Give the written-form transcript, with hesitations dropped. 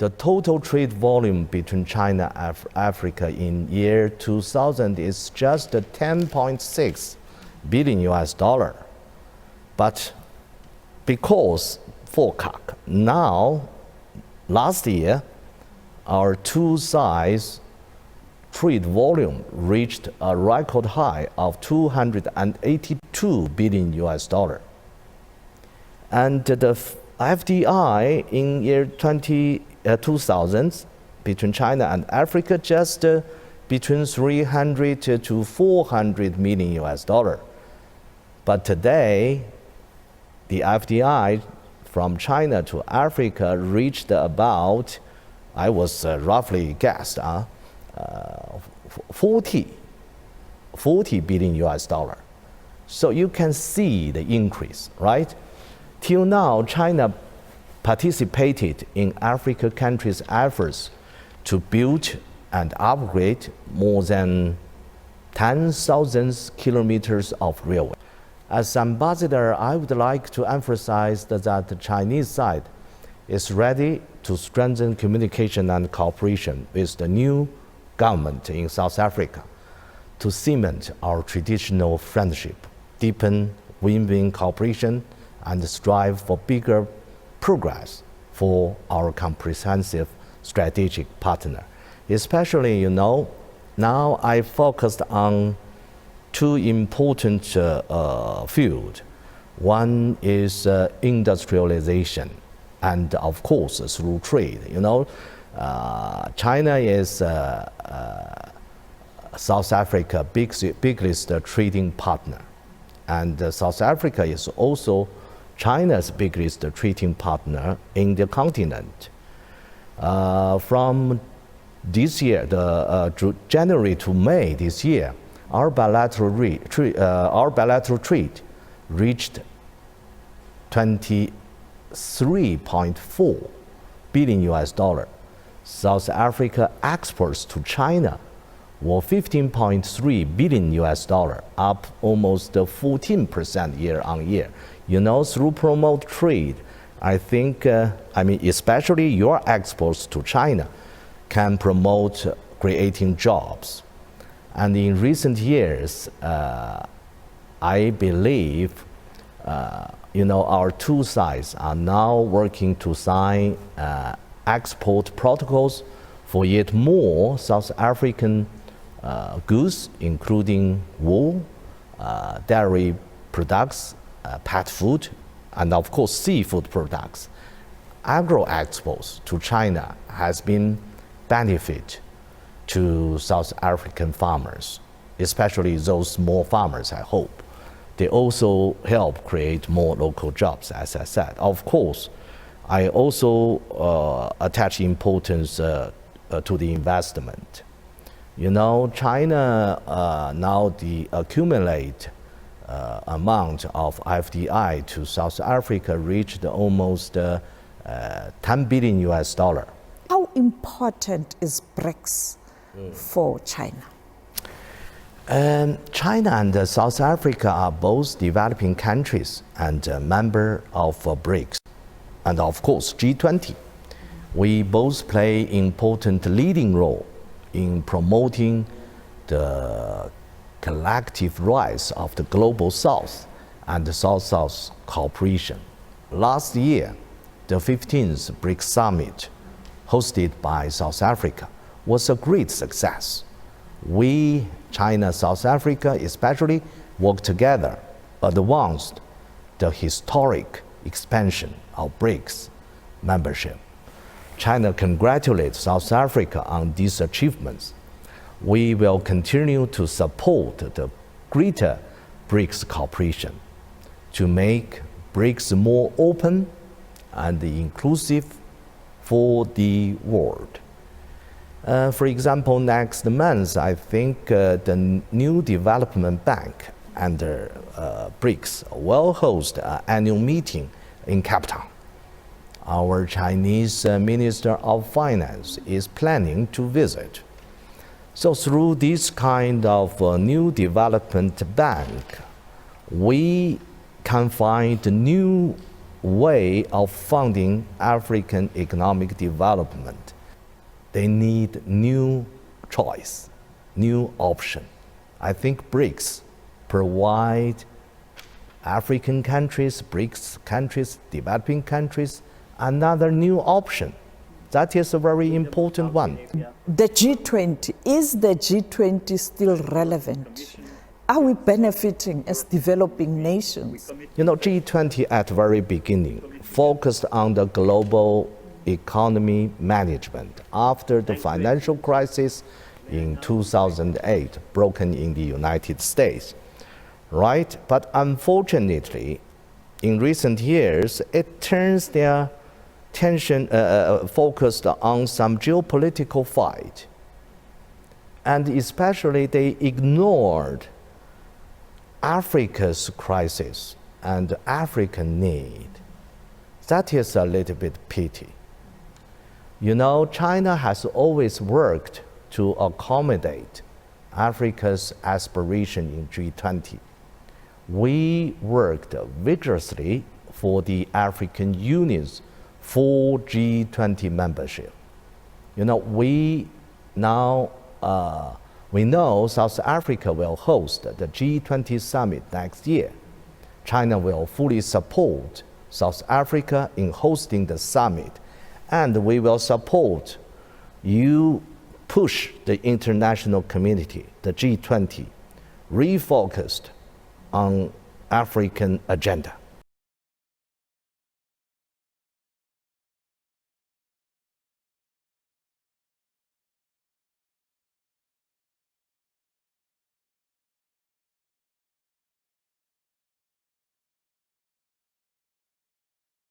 the total trade volume between China and Africa in year 2000 is just 10.6 billion US dollar. But because forecast now, last year, our two sides trade volume reached a record high of 282 billion US dollar. And the FDI in year 2000 between China and Africa just between 300 to 400 million US dollar. But today, the FDI from China to Africa reached about, I was roughly guessed, 40 billion US dollar. So you can see the increase, right? Till now, China participated in African countries' efforts to build and upgrade more than 10,000 kilometers of railway. As ambassador, I would like to emphasize that the Chinese side is ready to strengthen communication and cooperation with the new government in South Africa to cement our traditional friendship, deepen win-win cooperation, and strive for bigger progress for our comprehensive strategic partner. Especially, now I focused on two important fields. One is industrialization, and of course through trade. China is South Africa's biggest trading partner, and South Africa is also China's biggest trading partner in the continent. From this year, January to May this year, our bilateral trade reached 23.4 billion US dollar. South Africa exports to China were 15.3 billion US dollar, up almost 14% year on year. Through promote trade, I think, especially your exports to China can promote creating jobs. And in recent years, I believe, our two sides are now working to sign export protocols for yet more South African goods, including wool, dairy products, pet food, and of course seafood products. Agro exports to China has been benefit to South African farmers, especially those small farmers, I hope. They also help create more local jobs, as I said. Of course, I also attach importance to the investment. China now the accumulate amount of FDI to South Africa reached almost 10 billion US dollar. How important is Brics for China? China and South Africa are both developing countries and a member of Brics, and of course G20. We both play important leading role in promoting the collective rise of the global South and the South-South cooperation. Last year, the 15th BRICS Summit, hosted by South Africa, was a great success. We, China, South Africa especially, worked together, advanced the historic expansion of BRICS membership. China congratulates South Africa on these achievements. We will continue to support the greater BRICS cooperation to make BRICS more open and inclusive for the world. For example, next month, I think the new development bank under BRICS will host an annual meeting in Cape Town. Our Chinese Minister of Finance is planning to visit. So through this kind of new development bank, we can find new way of funding African economic development. They need new choice, new option. I think BRICS provide African countries, BRICS countries, developing countries, another new option. That is a very important one. The G20, is the G20 still relevant? Are we benefiting as developing nations? You know, G20 at the very beginning focused on the global economy management after the financial crisis in 2008 broken in the United States, right? But unfortunately, in recent years, it turns their attention focused on some geopolitical fight, and especially they ignored Africa's crisis and African need. That is a little bit pity. You know, China has always worked to accommodate Africa's aspiration in G20. We worked vigorously for the African Union's full G20 membership. You know, we know South Africa will host the G20 summit next year. China will fully support South Africa in hosting the summit, and we will support you push the international community, the G20, refocused on African agenda.